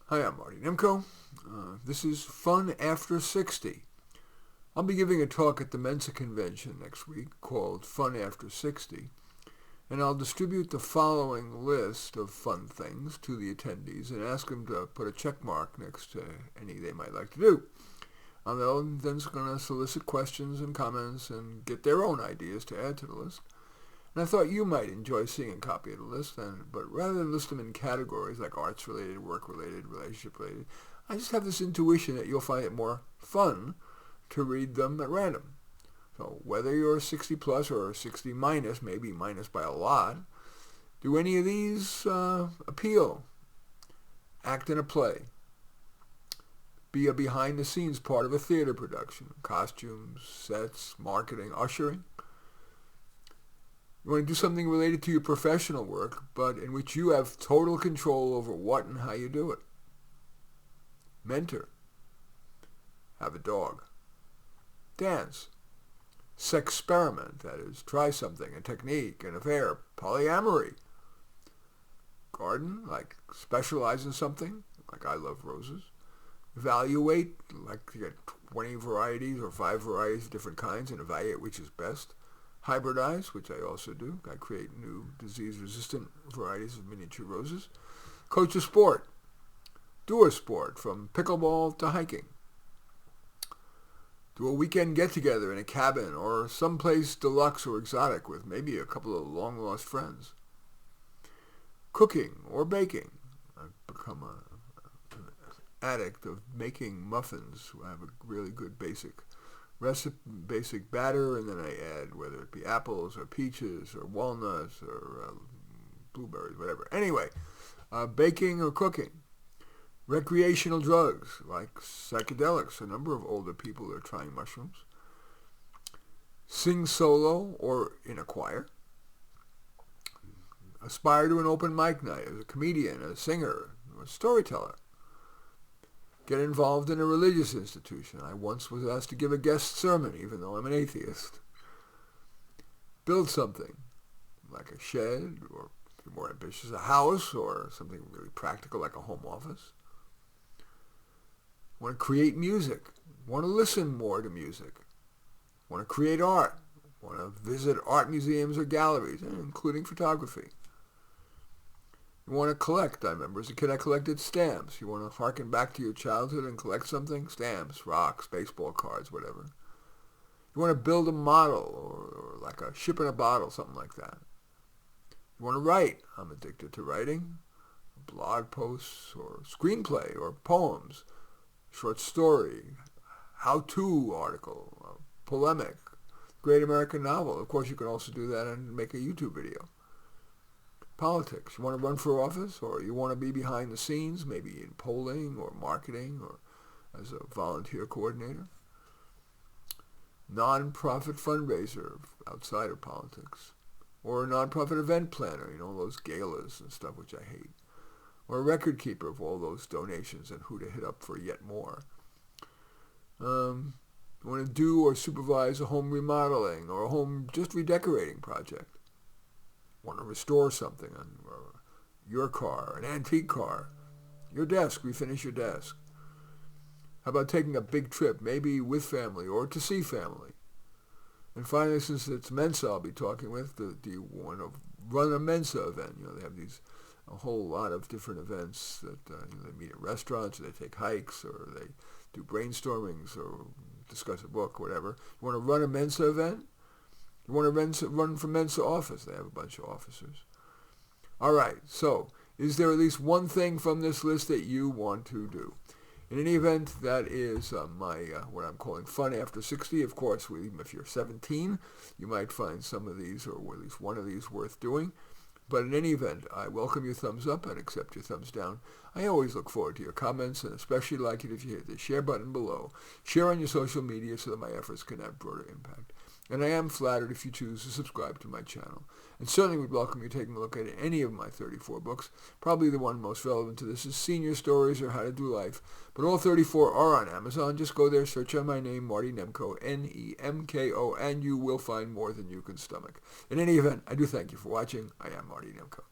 Hi, I'm Marty Nemko. This is Fun After 60. I'll be giving a talk at the Mensa Convention next week called Fun After 60, and I'll distribute the following list of fun things to the attendees and ask them to put a check mark next to any they might like to do. I'm then going to solicit questions and comments and get their own ideas to add to the list. And I thought you might enjoy seeing a copy of the list, but rather than list them in categories like arts-related, work-related, relationship-related, I just have this intuition that you'll find it more fun to read them at random. So whether you're 60 plus or 60 minus, maybe minus by a lot, do any of these appeal? Act in a play. Be a behind-the-scenes part of a theater production. Costumes, sets, marketing, ushering. You want to do something related to your professional work, but in which you have total control over what and how you do it. Mentor. Have a dog. Dance. Sexperiment, that is, try something, a technique, an affair. Polyamory. Garden, like specialize in something, like I love roses. Evaluate, like you get 20 varieties or 5 varieties of different kinds and evaluate which is best. Hybridize, which I also do. I create new disease-resistant varieties of miniature roses. Coach a sport. Do a sport, from pickleball to hiking. Do a weekend get-together in a cabin or someplace deluxe or exotic with maybe a couple of long-lost friends. Cooking or baking. I've become an addict of making muffins. I have a really good basic batter, and then I add whether it be apples or peaches or walnuts or blueberries, whatever. Anyway, baking or cooking. Recreational drugs like psychedelics. A number of older people are trying mushrooms. Sing solo or in a choir. Aspire to an open mic night as a comedian, a singer, or a storyteller. Get involved in a religious institution. I once was asked to give a guest sermon, even though I'm an atheist. Build something, like a shed, or if you're more ambitious, a house, or something really practical like a home office. Want to create music. Want to listen more to music. Want to create art. Want to visit art museums or galleries, including photography. You want to collect. I remember as a kid I collected stamps. You want to harken back to your childhood and collect something? Stamps, rocks, baseball cards, whatever. You want to build a model or like a ship in a bottle, something like that. You want to write. I'm addicted to writing. Blog posts or screenplay or poems, short story, how-to article, polemic, great American novel. Of course, you can also do that and make a YouTube video. Politics. You want to run for office, or you want to be behind the scenes, maybe in polling or marketing or as a volunteer coordinator. Non-profit fundraiser outside of politics. Or a non-profit event planner, those galas and stuff, which I hate. Or a record keeper of all those donations and who to hit up for yet more. You want to do or supervise a home remodeling or a home just redecorating project. Want to restore something, or your car, an antique car, your desk, refinish your desk. How about taking a big trip, maybe with family or to see family? And finally, since it's Mensa I'll be talking with, do you want to run a Mensa event? They have a whole lot of different events that they meet at restaurants, or they take hikes, or they do brainstormings, or discuss a book, whatever. You want to run a Mensa event? You want to run for Mensa office? They have a bunch of officers. All right, so is there at least one thing from this list that you want to do? In any event, that is what I'm calling Fun After 60. Of course, even if you're 17, you might find some of these, or at least one of these, worth doing. But in any event, I welcome your thumbs up and accept your thumbs down. I always look forward to your comments, and especially like it if you hit the share button below. Share on your social media so that my efforts can have broader impact. And I am flattered if you choose to subscribe to my channel. And certainly would welcome you taking a look at any of my 34 books. Probably the one most relevant to this is Senior Stories or How to Do Life. But all 34 are on Amazon. Just go there, search on my name, Marty Nemko, Nemko, and you will find more than you can stomach. In any event, I do thank you for watching. I am Marty Nemko.